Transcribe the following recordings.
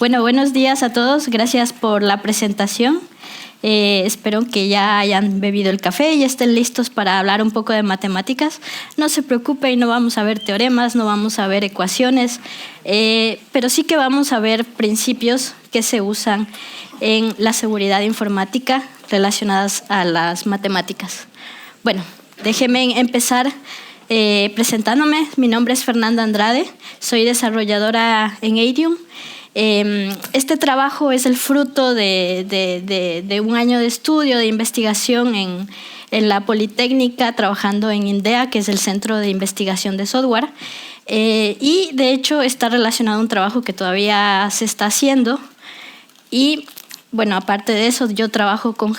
Bueno, buenos días a todos. Gracias por la presentación. Espero que ya hayan bebido el café y estén listos para hablar un poco de matemáticas. No se preocupen, no vamos a ver teoremas, no vamos a ver ecuaciones, pero sí que vamos a ver principios que se usan en la seguridad informática relacionadas a las matemáticas. Bueno, déjenme empezar presentándome. Mi nombre es Fernanda Andrade, soy desarrolladora en Adium. Este trabajo es el fruto de un año de estudio, de investigación en la Politécnica, trabajando en INDEA, que es el Centro de Investigación de Software. Y de hecho está relacionado a un trabajo que todavía se está haciendo. Y bueno, aparte de eso, yo trabajo con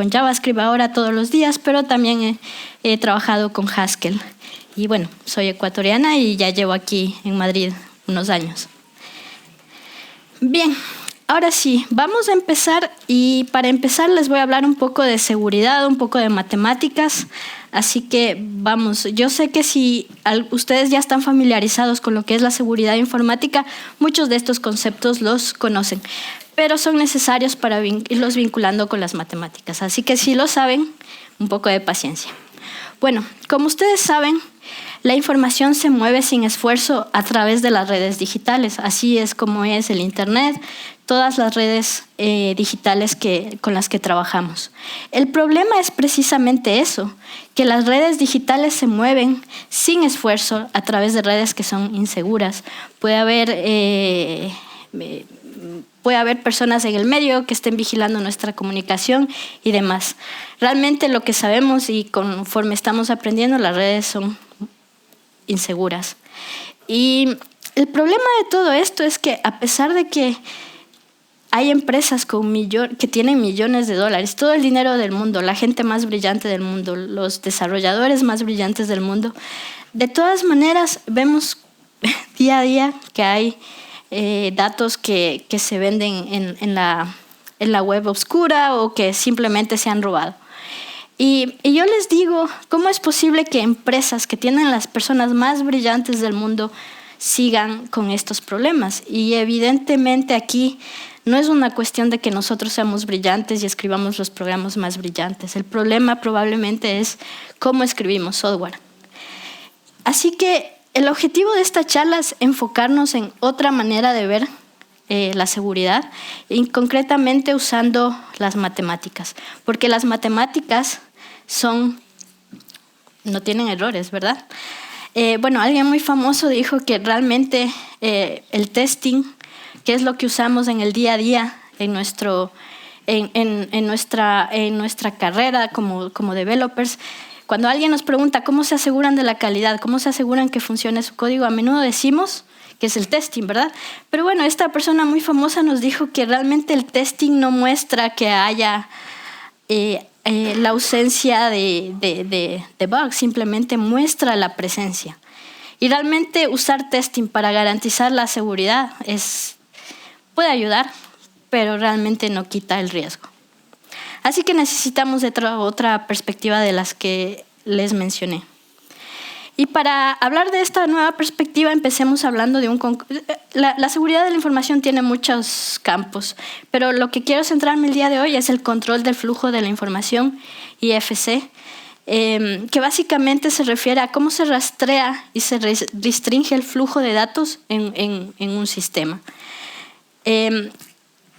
JavaScript ahora todos los días, pero también he trabajado con Haskell. Y bueno, soy ecuatoriana y ya llevo aquí en Madrid unos años. Bien, ahora sí, vamos a empezar y para empezar les voy a hablar un poco de seguridad, un poco de matemáticas, así que vamos, yo sé que si ustedes ya están familiarizados con lo que es la seguridad informática, muchos de estos conceptos los conocen, pero son necesarios para irlos vinculando con las matemáticas, así que si lo saben, un poco de paciencia. Bueno, como ustedes saben, la información se mueve sin esfuerzo a través de las redes digitales. Así es como es el Internet, todas las redes digitales con las que trabajamos. El problema es precisamente eso, que las redes digitales se mueven sin esfuerzo a través de redes que son inseguras. Puede haber personas en el medio que estén vigilando nuestra comunicación y demás. Realmente lo que sabemos y conforme estamos aprendiendo, las redes son inseguras. Y el problema de todo esto es que a pesar de que hay empresas que tienen millones de dólares, todo el dinero del mundo, la gente más brillante del mundo, los desarrolladores más brillantes del mundo, de todas maneras vemos día a día que hay datos que se venden en la web oscura o que simplemente se han robado. Y yo les digo, ¿cómo es posible que empresas que tienen las personas más brillantes del mundo sigan con estos problemas? Y evidentemente aquí no es una cuestión de que nosotros seamos brillantes y escribamos los programas más brillantes. El problema probablemente es cómo escribimos software. Así que el objetivo de esta charla es enfocarnos en otra manera de ver la seguridad, y concretamente usando las matemáticas, porque las matemáticas no tienen errores, ¿verdad? Bueno, alguien muy famoso dijo que realmente el testing, que es lo que usamos en el día a día en nuestra carrera como developers, cuando alguien nos pregunta cómo se aseguran de la calidad, cómo se aseguran que funcione su código, a menudo decimos que es el testing, ¿verdad? Pero bueno, esta persona muy famosa nos dijo que realmente el testing no muestra que haya la ausencia de bugs, simplemente muestra la presencia. Y realmente usar testing para garantizar la seguridad puede ayudar, pero realmente no quita el riesgo. Así que necesitamos otra perspectiva de las que les mencioné. Y para hablar de esta nueva perspectiva, empecemos hablando de la seguridad de la información tiene muchos campos, pero lo que quiero centrarme el día de hoy es el control del flujo de la información, IFC, que básicamente se refiere a cómo se rastrea y se restringe el flujo de datos en un sistema.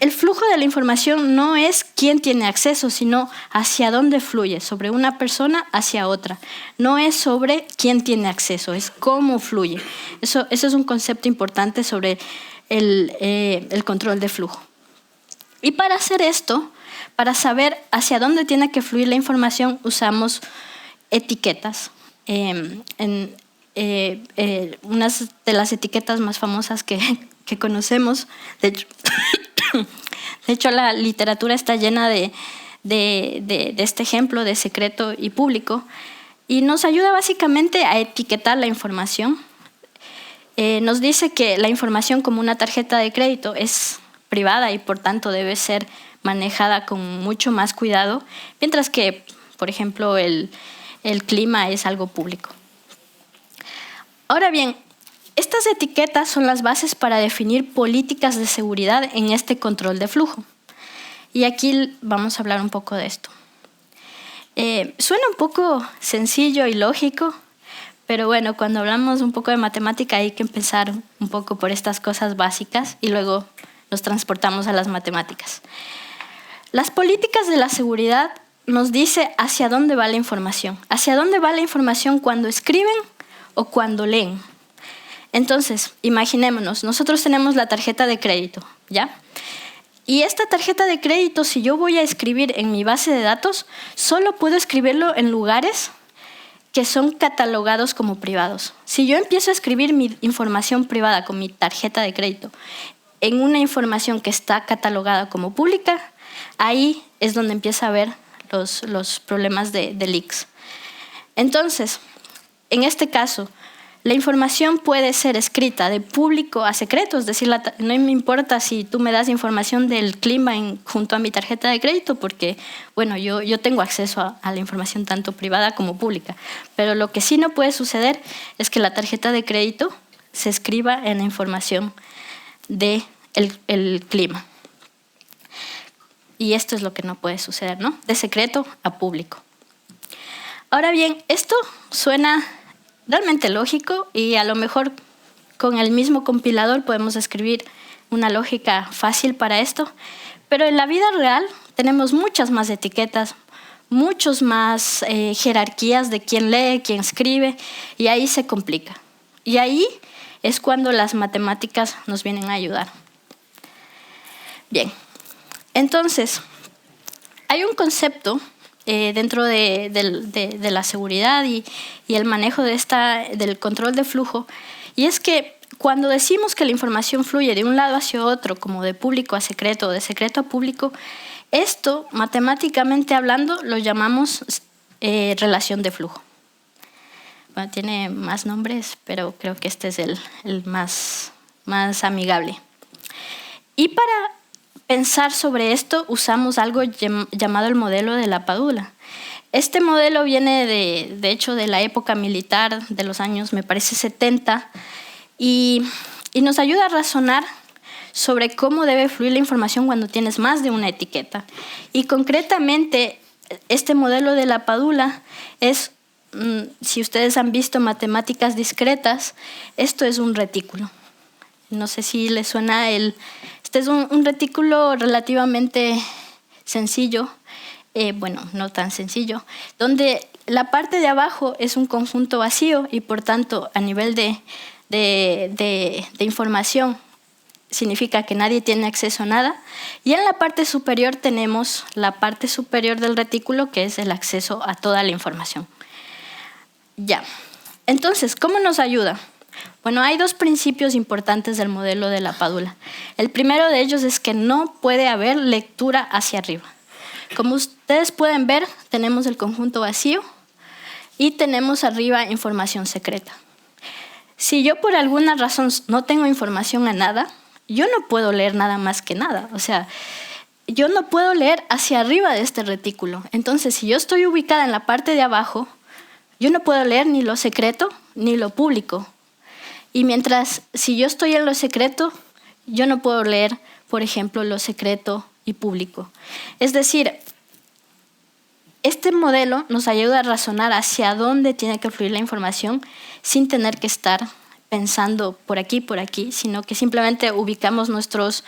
El flujo de la información no es quién tiene acceso, sino hacia dónde fluye, sobre una persona hacia otra. No es sobre quién tiene acceso, es cómo fluye. Eso es un concepto importante sobre el control de flujo. Y para hacer esto, para saber hacia dónde tiene que fluir la información, usamos etiquetas. Unas de las etiquetas más famosas que conocemos, de hecho, la literatura está llena de este ejemplo de secreto y público y nos ayuda básicamente a etiquetar la información. Nos dice que la información como una tarjeta de crédito es privada y por tanto debe ser manejada con mucho más cuidado, mientras que, por ejemplo, el clima es algo público. Ahora bien, Estas etiquetas son las bases para definir políticas de seguridad en este control de flujo. Y aquí vamos a hablar un poco de esto. Suena un poco sencillo y lógico, pero bueno, cuando hablamos un poco de matemática hay que empezar un poco por estas cosas básicas y luego nos transportamos a las matemáticas. Las políticas de la seguridad nos dice hacia dónde va la información. Hacia dónde va la información cuando escriben o cuando leen. Entonces, imaginémonos, nosotros tenemos la tarjeta de crédito, ¿ya? Y esta tarjeta de crédito, si yo voy a escribir en mi base de datos, solo puedo escribirlo en lugares que son catalogados como privados. Si yo empiezo a escribir mi información privada con mi tarjeta de crédito en una información que está catalogada como pública, ahí es donde empieza a haber los problemas de leaks. Entonces, en este caso, la información puede ser escrita de público a secreto, es decir, no me importa si tú me das información del clima junto a mi tarjeta de crédito, porque bueno, yo tengo acceso a la información tanto privada como pública. Pero lo que sí no puede suceder es que la tarjeta de crédito se escriba en la información del clima. Y esto es lo que no puede suceder, ¿no? De secreto a público. Ahora bien, esto suena realmente lógico y a lo mejor con el mismo compilador podemos escribir una lógica fácil para esto, pero en la vida real tenemos muchas más etiquetas, muchos más jerarquías de quién lee, quién escribe, y ahí se complica. Y ahí es cuando las matemáticas nos vienen a ayudar. Bien, entonces, hay un concepto dentro de la seguridad y el manejo del control de flujo, y es que cuando decimos que la información fluye de un lado hacia otro, como de público a secreto o de secreto a público, esto, matemáticamente hablando, lo llamamos relación de flujo. Bueno, tiene más nombres, pero creo que este es el más amigable. Y para pensar sobre esto usamos algo llamado el modelo de la Padula. Este modelo viene de hecho de la época militar de los años, me parece, 70, y nos ayuda a razonar sobre cómo debe fluir la información cuando tienes más de una etiqueta. Y concretamente, este modelo de la Padula es, si ustedes han visto matemáticas discretas, esto es un retículo. No sé si les suena este es un retículo relativamente sencillo, bueno, no tan sencillo, donde la parte de abajo es un conjunto vacío y por tanto a nivel de información significa que nadie tiene acceso a nada, y en la parte superior tenemos la parte superior del retículo, que es el acceso a toda la información. Ya, entonces, ¿cómo nos ayuda? Bueno, hay dos principios importantes del modelo de la Padula. El primero de ellos es que no puede haber lectura hacia arriba. Como ustedes pueden ver, tenemos el conjunto vacío y tenemos arriba información secreta. Si yo por alguna razón no tengo información a nada, yo no puedo leer nada más que nada. O sea, yo no puedo leer hacia arriba de este retículo. Entonces, si yo estoy ubicada en la parte de abajo, yo no puedo leer ni lo secreto ni lo público. Y mientras, si yo estoy en lo secreto, yo no puedo leer, por ejemplo, lo secreto y público. Es decir, este modelo nos ayuda a razonar hacia dónde tiene que fluir la información sin tener que estar pensando por aquí, sino que simplemente ubicamos nuestras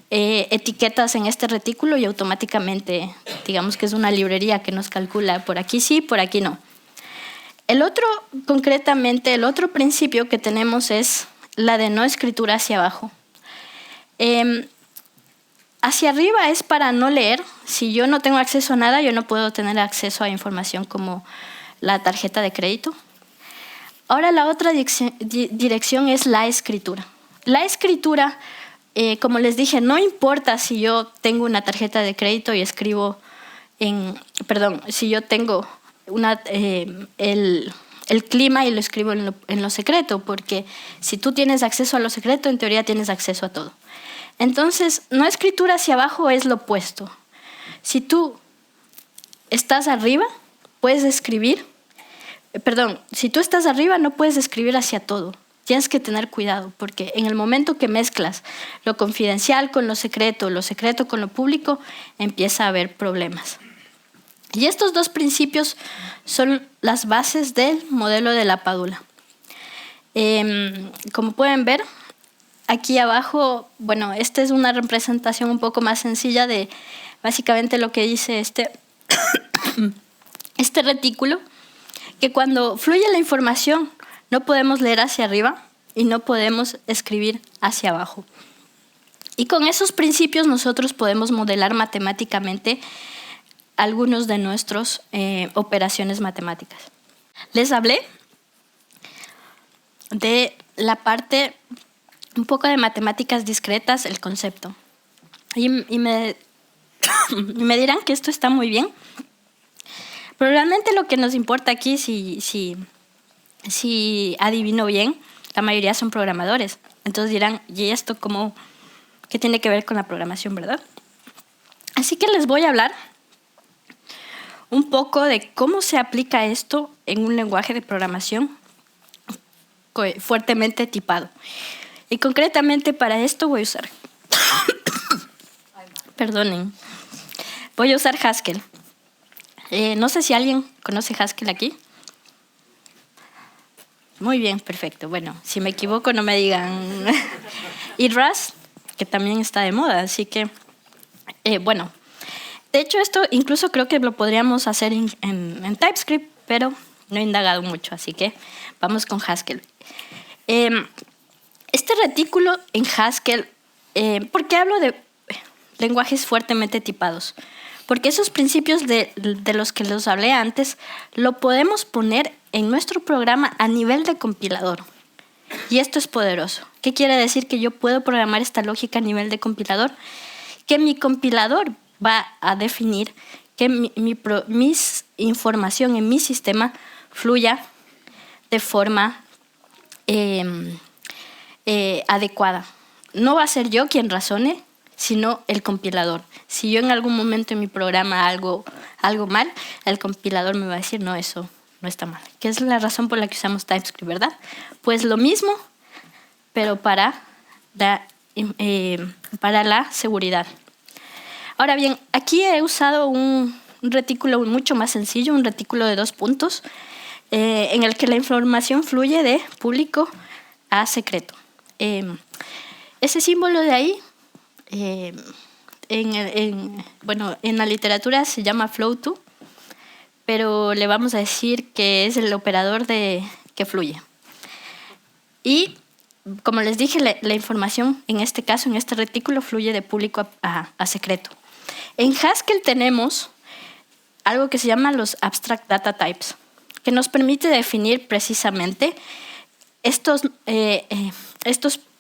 etiquetas en este retículo y automáticamente, digamos que es una librería que nos calcula por aquí sí, por aquí no. Concretamente, el otro principio que tenemos es la de no escritura hacia abajo. Hacia arriba es para no leer. Si yo no tengo acceso a nada, yo no puedo tener acceso a información como la tarjeta de crédito. Ahora la otra dirección es la escritura. La escritura, como les dije, no importa si yo tengo una tarjeta de crédito y escribo si yo tengo el clima y lo escribo en lo secreto, porque si tú tienes acceso a lo secreto, en teoría tienes acceso a todo. Entonces, no escritura hacia abajo es lo opuesto. Si tú estás arriba, puedes escribir, si tú estás arriba no puedes escribir hacia todo. tienes que tener cuidado, porque en el momento que mezclas lo confidencial con lo secreto con lo público, empieza a haber problemas. Y estos dos principios son las bases del modelo de la Padula. Como pueden ver, aquí abajo, bueno, esta es una representación un poco más sencilla de básicamente lo que dice este retículo, que cuando fluye la información no podemos leer hacia arriba y no podemos escribir hacia abajo. Y con esos principios nosotros podemos modelar matemáticamente algunos de nuestras operaciones matemáticas. Les hablé de la parte, un poco de matemáticas discretas, el concepto. Y me dirán que esto está muy bien, pero realmente lo que nos importa aquí, si adivino bien, la mayoría son programadores. Entonces dirán, ¿y esto qué tiene que ver con la programación, verdad? Así que les voy a hablar un poco de cómo se aplica esto en un lenguaje de programación fuertemente tipado. Y concretamente para esto voy a usar... Perdonen. Voy a usar Haskell. No sé si alguien conoce Haskell aquí. Muy bien, perfecto. Bueno, si me equivoco no me digan. Y Rust, que también está de moda, así que... bueno, de hecho esto incluso creo que lo podríamos hacer en TypeScript, pero no he indagado mucho, así que vamos con Haskell. Este retículo en Haskell, ¿por qué hablo de lenguajes fuertemente tipados? Porque esos principios de los que les hablé antes lo podemos poner en nuestro programa a nivel de compilador. Y esto es poderoso. ¿Qué quiere decir? Que yo puedo programar esta lógica a nivel de compilador, que mi compilador va a definir que mi información en mi sistema fluya de forma adecuada. No va a ser yo quien razone, sino el compilador. Si yo en algún momento en mi programa algo mal, el compilador me va a decir, no, eso no está mal. Que es la razón por la que usamos TypeScript, ¿verdad? Pues lo mismo, pero para la seguridad. Ahora bien, aquí he usado un retículo mucho más sencillo, un retículo de 2 puntos, en el que la información fluye de público a secreto. Ese símbolo de ahí, en la literatura se llama flow to, pero le vamos a decir que es el operador que fluye. Y como les dije, la información en este caso, en este retículo, fluye de público a secreto. En Haskell tenemos algo que se llama los abstract data types, que nos permite definir precisamente estos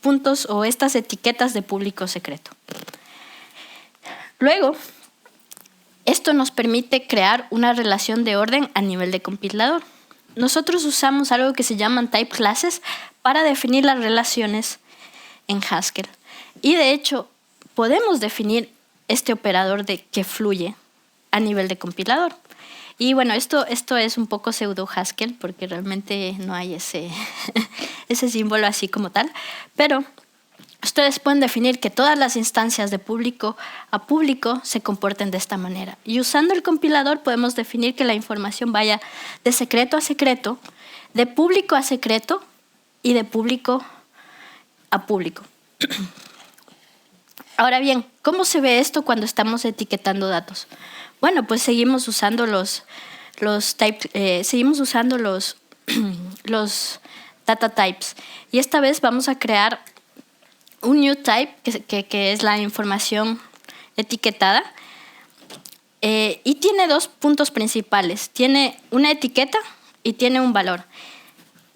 puntos o estas etiquetas de público secreto. Luego, esto nos permite crear una relación de orden a nivel de compilador. Nosotros usamos algo que se llaman type classes para definir las relaciones en Haskell. Y de hecho, podemos definir este operador que fluye a nivel de compilador. Y bueno, esto es un poco pseudo Haskell porque realmente no hay ese símbolo así como tal, pero ustedes pueden definir que todas las instancias de público a público se comporten de esta manera. Y usando el compilador podemos definir que la información vaya de secreto a secreto, de público a secreto y de público a público. Ahora bien, ¿cómo se ve esto cuando estamos etiquetando datos? Bueno, pues seguimos usando los data types. Y esta vez vamos a crear un new type, que es la información etiquetada. Y tiene 2 puntos principales. Tiene una etiqueta y tiene un valor.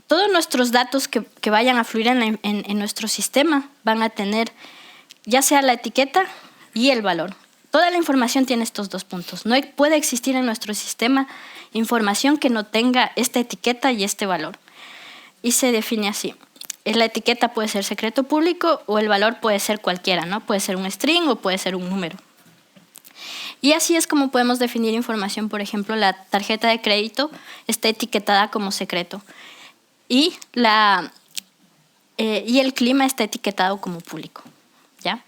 Todos nuestros datos que vayan a fluir en nuestro sistema van a tener ya sea la etiqueta y el valor. Toda la información tiene estos 2 puntos. No puede existir en nuestro sistema información que no tenga esta etiqueta y este valor. Y se define así. La etiqueta puede ser secreto público o el valor puede ser cualquiera, ¿no? Puede ser un string o puede ser un número. Y así es como podemos definir información. Por ejemplo, la tarjeta de crédito está etiquetada como secreto. Y y el clima está etiquetado como público, ¿ya?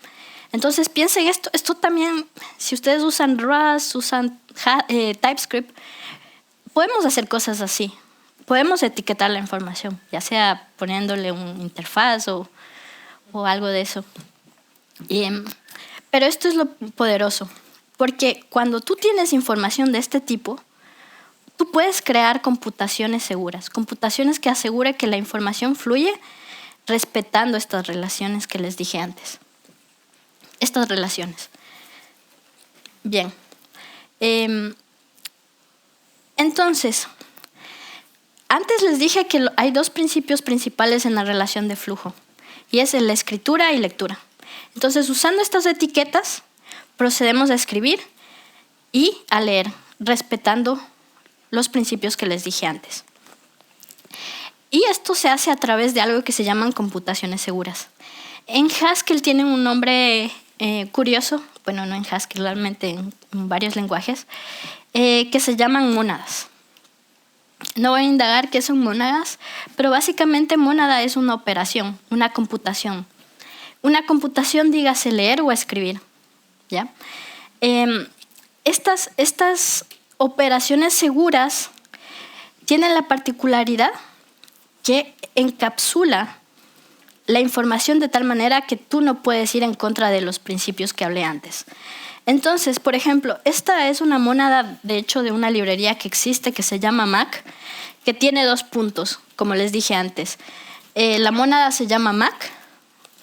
Entonces piensen esto también, si ustedes usan Rust, usan TypeScript, podemos hacer cosas así. Podemos etiquetar la información, ya sea poniéndole un interfaz o algo de eso. Pero esto es lo poderoso, porque cuando tú tienes información de este tipo, tú puedes crear computaciones seguras, computaciones que aseguren que la información fluye respetando estas relaciones que les dije antes. Estas relaciones. Bien. Entonces, antes les dije que hay dos principios principales en la relación de flujo, y es la escritura y lectura. Entonces, usando estas etiquetas, procedemos a escribir y a leer, respetando los principios que les dije antes. Y esto se hace a través de algo que se llaman computaciones seguras. En Haskell tienen un nombre curioso, bueno, no en Haskell, realmente en varios lenguajes, que se llaman mónadas. No voy a indagar qué son mónadas, pero básicamente mónada es una operación, una computación. Una computación, dígase leer o escribir, ¿ya? Estas operaciones seguras tienen la particularidad que encapsula la información de tal manera que tú no puedes ir en contra de los principios que hablé antes. Entonces, por ejemplo, esta es una mónada, de hecho, de una librería que existe que se llama Mac, que tiene 2 puntos, como les dije antes. La mónada se llama Mac,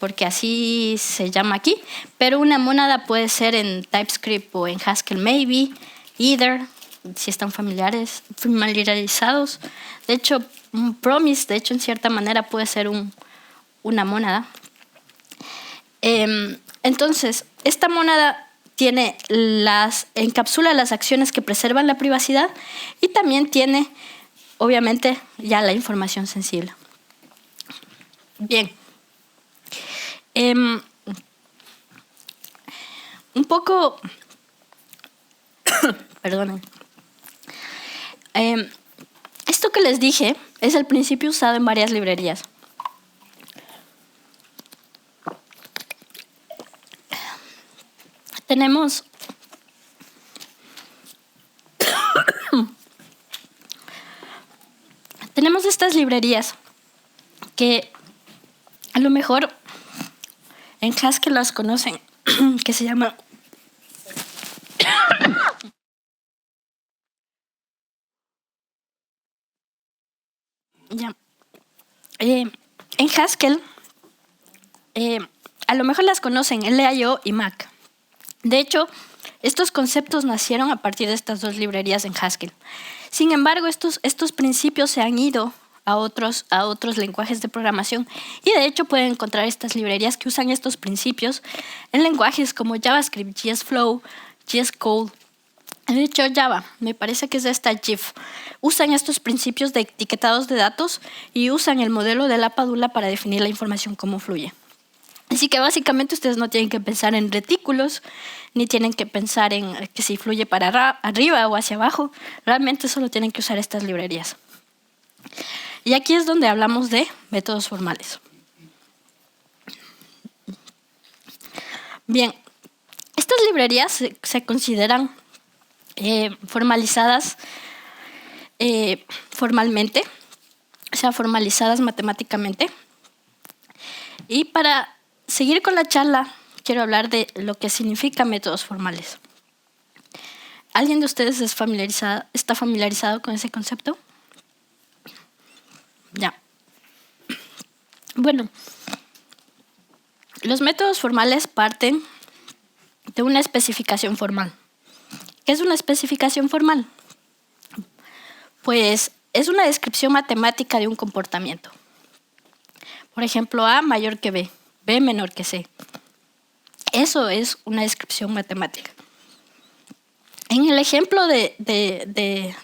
porque así se llama aquí, pero una mónada puede ser en TypeScript o en Haskell maybe, either, si están familiarizados. De hecho, un promise, en cierta manera puede ser una mónada. Entonces, esta mónada encapsula las acciones que preservan la privacidad y también tiene, obviamente, ya la información sensible. Bien. Un poco... Perdonen. Esto que les dije es el principio usado en varias librerías. Tenemos estas librerías que a lo mejor en Haskell las conocen, que se llama en Haskell a lo mejor las conocen, LIO y Mac. De hecho, estos conceptos nacieron a partir de estas 2 librerías en Haskell. Sin embargo, estos principios se han ido a otros lenguajes de programación y de hecho pueden encontrar estas librerías que usan estos principios en lenguajes como JavaScript, JSFlow, JSCode. De hecho, Java, me parece que es esta GIF, usan estos principios de etiquetados de datos y usan el modelo de la padula para definir la información cómo fluye. Así que básicamente ustedes no tienen que pensar en retículos, ni tienen que pensar en que si fluye para arriba o hacia abajo. Realmente solo tienen que usar estas librerías. Y aquí es donde hablamos de métodos formales. Bien, estas librerías se consideran formalizadas formalmente, o sea, formalizadas matemáticamente. Y para seguir con la charla, quiero hablar de lo que significa métodos formales. ¿Alguien de ustedes está familiarizado con ese concepto? Ya. Bueno, los métodos formales parten de una especificación formal. ¿Qué es una especificación formal? Pues es una descripción matemática de un comportamiento. Por ejemplo, A mayor que B, B menor que C. Eso es una descripción matemática. En el ejemplo de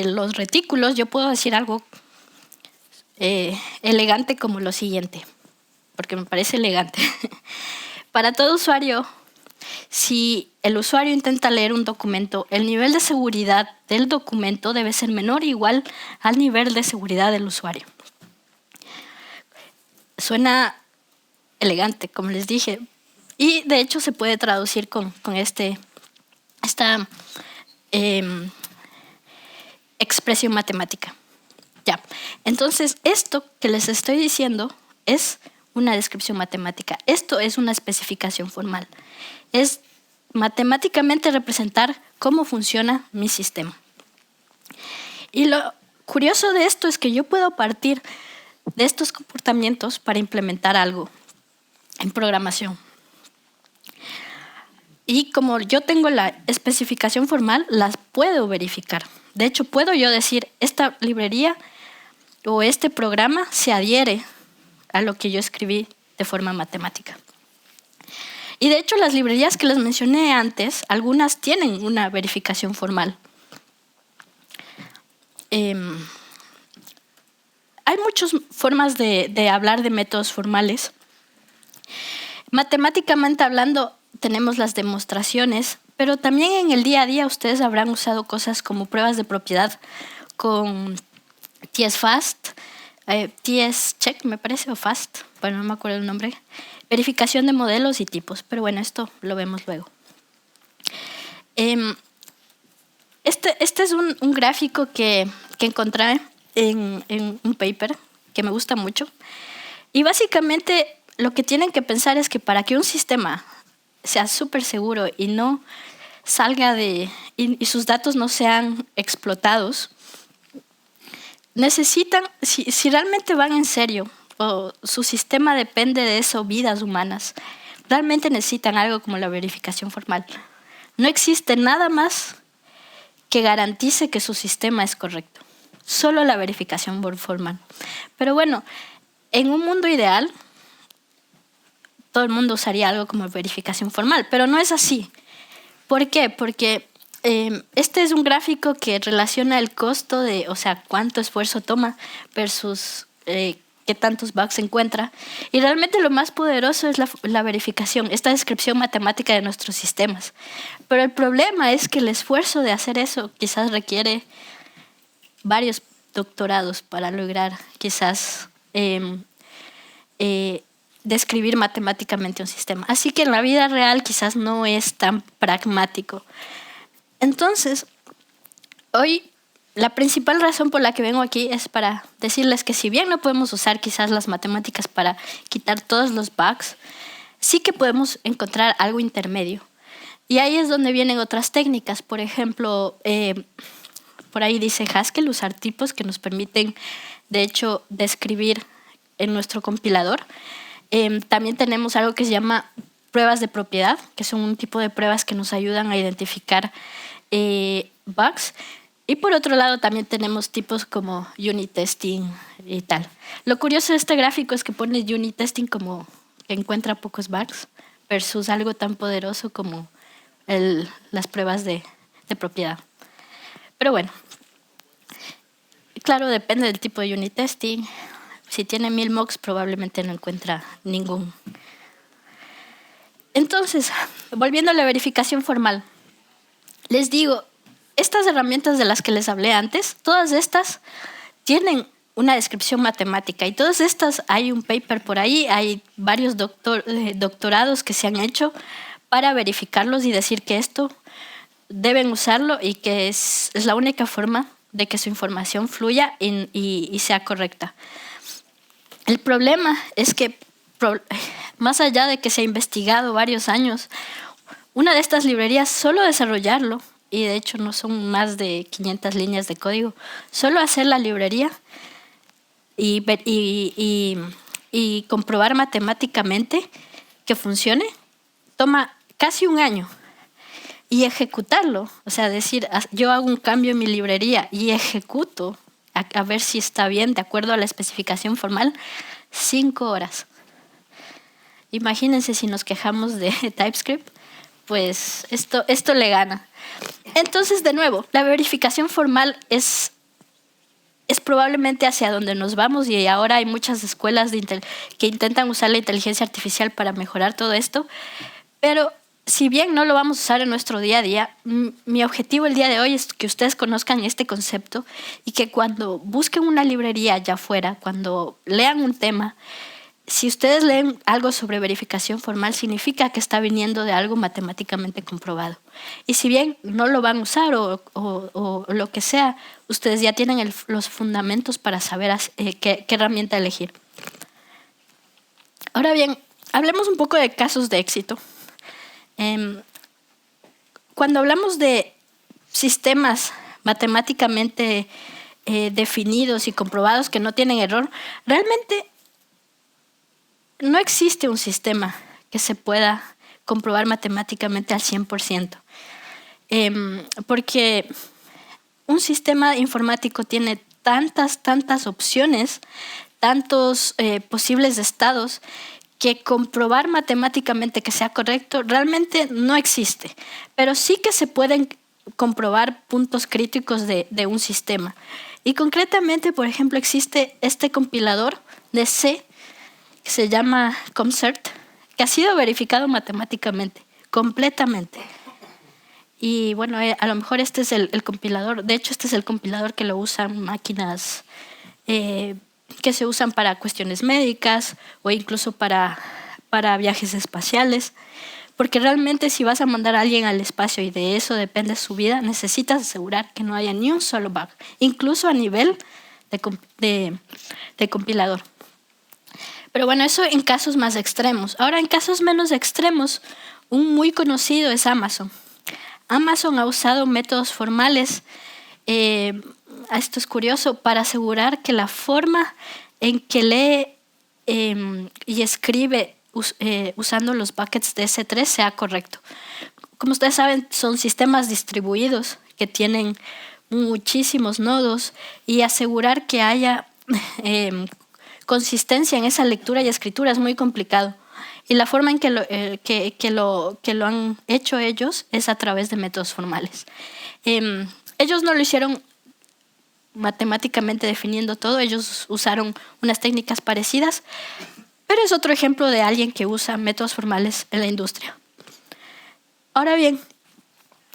los retículos, yo puedo decir algo elegante como lo siguiente, porque me parece elegante. Para todo usuario, si el usuario intenta leer un documento, el nivel de seguridad del documento debe ser menor o igual al nivel de seguridad del usuario. Suena elegante, como les dije. Y de hecho se puede traducir con esta expresión matemática. Ya. Entonces, esto que les estoy diciendo es una descripción matemática. Esto es una especificación formal. Es matemáticamente representar cómo funciona mi sistema. Y lo curioso de esto es que yo puedo partir de estos comportamientos para implementar algo en programación. Y como yo tengo la especificación formal, las puedo verificar. De hecho, puedo yo decir, esta librería o este programa se adhiere a lo que yo escribí de forma matemática. Y de hecho, las librerías que les mencioné antes, algunas tienen una verificación formal. Hay muchas formas de hablar de métodos formales. Matemáticamente hablando, tenemos las demostraciones, pero también en el día a día ustedes habrán usado cosas como pruebas de propiedad con TS-FAST, TS-CHECK me parece, o FAST, bueno, no me acuerdo el nombre, verificación de modelos y tipos, pero bueno, esto lo vemos luego. Este es un gráfico que encontré en un paper que me gusta mucho, y básicamente lo que tienen que pensar es que para que un sistema sea súper seguro y no salga y sus datos no sean explotados, necesitan, si realmente van en serio o su sistema depende de eso, vidas humanas, realmente necesitan algo como la verificación formal. No existe nada más que garantice que su sistema es correcto. Solo la verificación formal. Pero bueno, en un mundo ideal, todo el mundo usaría algo como verificación formal, pero no es así. ¿Por qué? Porque este es un gráfico que relaciona el costo o sea, cuánto esfuerzo toma versus qué tantos bugs se encuentra. Y realmente lo más poderoso es la verificación, esta descripción matemática de nuestros sistemas. Pero el problema es que el esfuerzo de hacer eso quizás requiere varios doctorados para lograr quizás describir matemáticamente un sistema. Así que en la vida real quizás no es tan pragmático. Entonces, hoy la principal razón por la que vengo aquí es para decirles que si bien no podemos usar quizás las matemáticas para quitar todos los bugs, sí que podemos encontrar algo intermedio. Y ahí es donde vienen otras técnicas. Por ejemplo, por ahí dice Haskell, usar tipos que nos permiten, de hecho, describir en nuestro compilador. También tenemos algo que se llama pruebas de propiedad, que son un tipo de pruebas que nos ayudan a identificar bugs. Y por otro lado también tenemos tipos como unit testing y tal. Lo curioso de este gráfico es que pone unit testing como que encuentra pocos bugs versus algo tan poderoso como las pruebas de propiedad. Pero bueno, claro, depende del tipo de unit testing. Si tiene 1000 mocks probablemente no encuentra ningún. Entonces, volviendo a la verificación formal, les digo, estas herramientas de las que les hablé antes, todas estas tienen una descripción matemática y todas estas, hay un paper por ahí, hay varios doctorados que se han hecho para verificarlos y decir que esto deben usarlo y que es la única forma de que su información fluya y sea correcta. El problema es que, más allá de que se ha investigado varios años, una de estas librerías, solo desarrollarlo, y de hecho no son más de 500 líneas de código, solo hacer la librería y comprobar matemáticamente que funcione, toma casi un año. Y ejecutarlo, o sea, decir, yo hago un cambio en mi librería y ejecuto a ver si está bien de acuerdo a la especificación formal, 5 horas. Imagínense si nos quejamos de TypeScript, pues esto le gana. Entonces, de nuevo, la verificación formal es probablemente hacia donde nos vamos y ahora hay muchas escuelas que intentan usar la inteligencia artificial para mejorar todo esto, pero si bien no lo vamos a usar en nuestro día a día, mi objetivo el día de hoy es que ustedes conozcan este concepto y que cuando busquen una librería allá afuera, cuando lean un tema, si ustedes leen algo sobre verificación formal, significa que está viniendo de algo matemáticamente comprobado. Y si bien no lo van a usar o lo que sea, ustedes ya tienen los fundamentos para saber qué herramienta elegir. Ahora bien, hablemos un poco de casos de éxito. Cuando hablamos de sistemas matemáticamente definidos y comprobados que no tienen error, realmente no existe un sistema que se pueda comprobar matemáticamente al 100%. Porque un sistema informático tiene tantas opciones, tantos posibles estados, que comprobar matemáticamente que sea correcto realmente no existe. Pero sí que se pueden comprobar puntos críticos de un sistema. Y concretamente, por ejemplo, existe este compilador de C que se llama Concert, que ha sido verificado matemáticamente, completamente. Y bueno, a lo mejor este es el compilador. De hecho, este es el compilador que lo usan máquinas que se usan para cuestiones médicas o incluso para viajes espaciales. Porque realmente si vas a mandar a alguien al espacio y de eso depende su vida, necesitas asegurar que no haya ni un solo bug, incluso a nivel de compilador. Pero bueno, eso en casos más extremos. Ahora, en casos menos extremos, un muy conocido es Amazon. Amazon ha usado métodos formales, esto es curioso, para asegurar que la forma en que lee y escribe usando los buckets de S3 sea correcto. Como ustedes saben, son sistemas distribuidos que tienen muchísimos nodos y asegurar que haya consistencia en esa lectura y escritura es muy complicado. Y la forma en que lo han hecho ellos es a través de métodos formales. Ellos no lo hicieron matemáticamente definiendo todo, ellos usaron unas técnicas parecidas, pero es otro ejemplo de alguien que usa métodos formales en la industria. Ahora bien,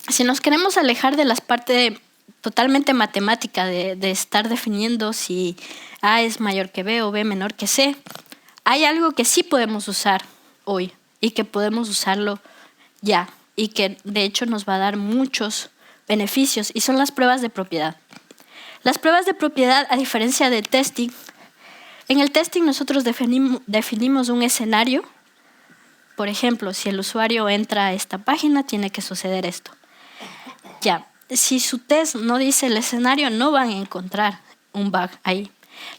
si nos queremos alejar de las partes totalmente matemática de estar definiendo si A es mayor que B o B menor que C, hay algo que sí podemos usar hoy y que podemos usarlo ya y que de hecho nos va a dar muchos beneficios y son las pruebas de propiedad. Las pruebas de propiedad, a diferencia del testing, en el testing nosotros definimos un escenario. Por ejemplo, si el usuario entra a esta página, tiene que suceder esto. Ya, si su test no dice el escenario, no van a encontrar un bug ahí.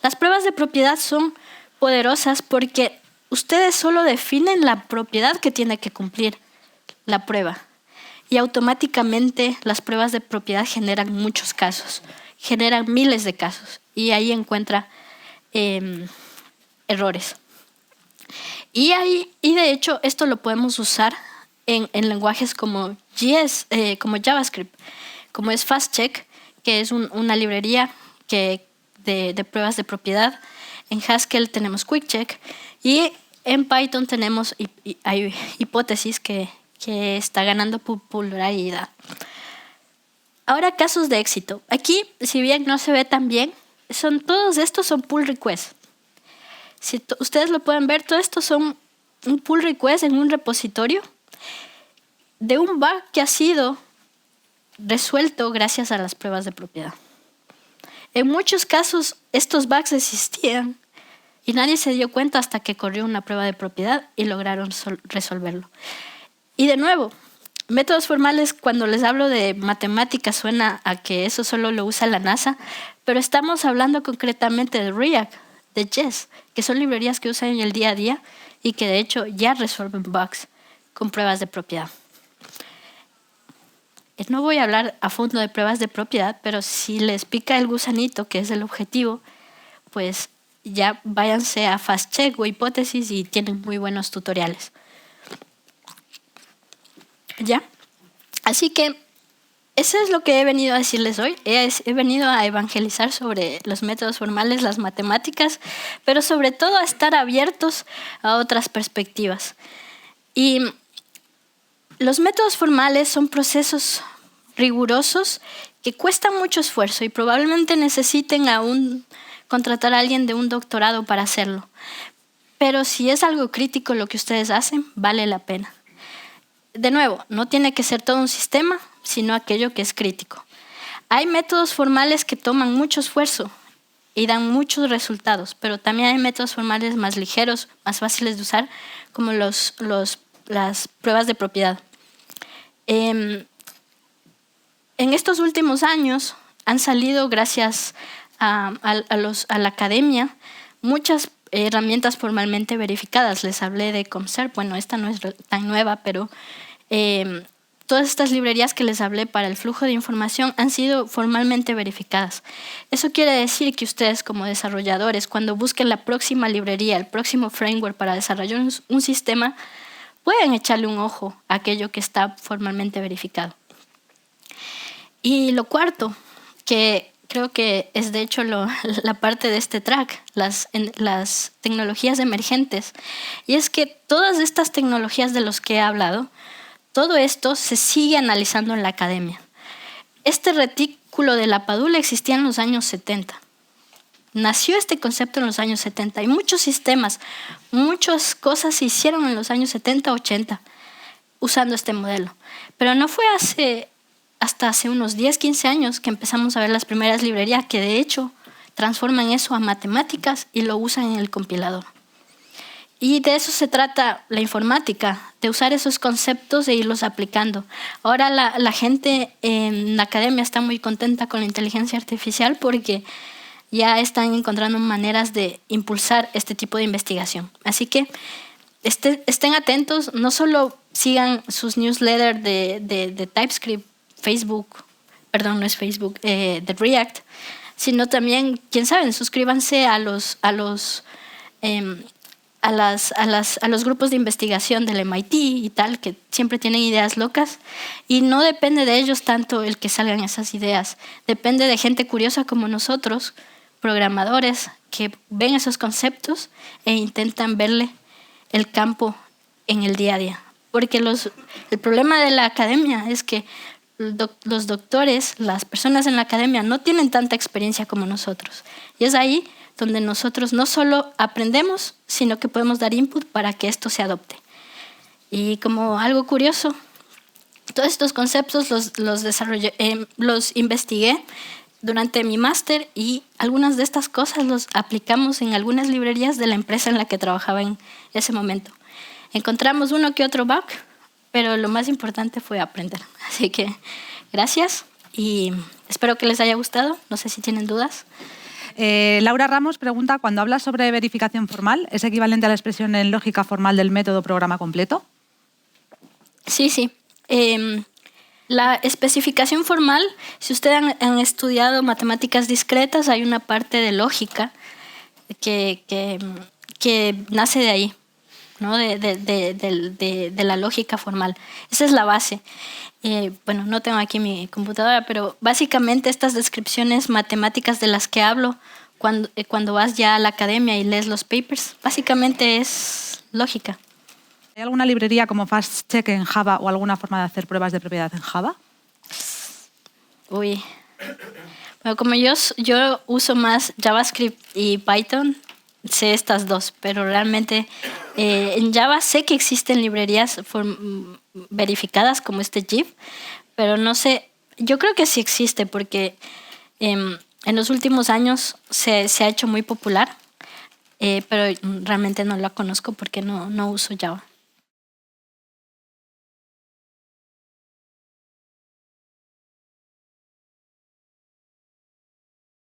Las pruebas de propiedad son poderosas porque ustedes solo definen la propiedad que tiene que cumplir la prueba. Y automáticamente las pruebas de propiedad generan muchos casos, generan miles de casos. Y ahí encuentra errores. Y de hecho esto lo podemos usar en lenguajes como JavaScript, como es FastCheck, que es una librería de pruebas de propiedad. En Haskell tenemos QuickCheck y en Python tenemos hay hipótesis que está ganando popularidad. Ahora, casos de éxito. Aquí, si bien no se ve tan bien, todos estos son pull requests. Si ustedes lo pueden ver, todo esto son un pull request en un repositorio de un bug que ha sido resuelto gracias a las pruebas de propiedad. En muchos casos, estos bugs existían y nadie se dio cuenta hasta que corrió una prueba de propiedad y lograron resolverlo. Y de nuevo, métodos formales, cuando les hablo de matemáticas, suena a que eso solo lo usa la NASA, pero estamos hablando concretamente de React, de Jest, que son librerías que usan en el día a día y que de hecho ya resuelven bugs con pruebas de propiedad. No voy a hablar a fondo de pruebas de propiedad, pero si les pica el gusanito, que es el objetivo, pues ya váyanse a FastCheck o hipótesis y tienen muy buenos tutoriales. ¿Ya? Así que eso es lo que he venido a decirles hoy. He venido a evangelizar sobre los métodos formales, las matemáticas, pero sobre todo a estar abiertos a otras perspectivas. Y los métodos formales son procesos rigurosos que cuestan mucho esfuerzo y probablemente necesiten contratar a alguien de un doctorado para hacerlo. pero si es algo crítico lo que ustedes hacen, vale la pena. De nuevo, no tiene que ser todo un sistema, sino aquello que es crítico. Hay métodos formales que toman mucho esfuerzo y dan muchos resultados, pero también hay métodos formales más ligeros, más fáciles de usar, como las pruebas de propiedad. En estos últimos años han salido, gracias a la academia, muchas herramientas formalmente verificadas. Les hablé de ComServe, bueno, esta no es tan nueva, pero todas estas librerías que les hablé para el flujo de información han sido formalmente verificadas. Eso quiere decir que ustedes como desarrolladores, cuando busquen la próxima librería, el próximo framework para desarrollar un sistema, pueden echarle un ojo a aquello que está formalmente verificado. Y lo cuarto, que creo que es de hecho la parte de este track, las tecnologías emergentes. Y es que todas estas tecnologías de las que he hablado, todo esto se sigue analizando en la academia. Este retículo de la Padula existía en los años 70. Nació este concepto en los años 70 y muchos sistemas, muchas cosas se hicieron en los años 70, 80 usando este modelo. Pero no fue hasta hace unos 10, 15 años que empezamos a ver las primeras librerías que de hecho transforman eso a matemáticas y lo usan en el compilador. Y de eso se trata la informática, de usar esos conceptos e irlos aplicando. Ahora la gente en la academia está muy contenta con la inteligencia artificial porque ya están encontrando maneras de impulsar este tipo de investigación. Así que estén atentos, no solo sigan sus newsletters de TypeScript, no es Facebook, de React, sino también, quién sabe, suscríbanse a los grupos de investigación del MIT y tal, que siempre tienen ideas locas, y no depende de ellos tanto el que salgan esas ideas, depende de gente curiosa como nosotros, programadores, que ven esos conceptos e intentan verle el campo en el día a día. Porque el problema de la academia es que los doctores, las personas en la academia no tienen tanta experiencia como nosotros, y es ahí donde nosotros no solo aprendemos, sino que podemos dar input para que esto se adopte. Y como algo curioso, todos estos conceptos los investigué durante mi máster y algunas de estas cosas los aplicamos en algunas librerías de la empresa en la que trabajaba en ese momento. Encontramos uno que otro bug, pero lo más importante fue aprender. Así que gracias y espero que les haya gustado. No sé si tienen dudas. Laura Ramos pregunta, cuando hablas sobre verificación formal, ¿es equivalente a la expresión en lógica formal del método programa completo? Sí. La especificación formal, si ustedes han estudiado matemáticas discretas, hay una parte de lógica que nace de ahí, ¿no? de la lógica formal. Esa es la base. Bueno, no tengo aquí mi computadora, pero básicamente estas descripciones matemáticas de las que hablo cuando vas ya a la academia y lees los papers, básicamente es lógica. ¿Hay alguna librería como FastCheck en Java o alguna forma de hacer pruebas de propiedad en Java? Bueno, como yo uso más JavaScript y Python, sé estas dos, pero realmente en Java sé que existen librerías verificadas como este GIF, pero no sé, yo creo que sí existe porque en los últimos años se ha hecho muy popular, pero realmente no la conozco porque no uso Java.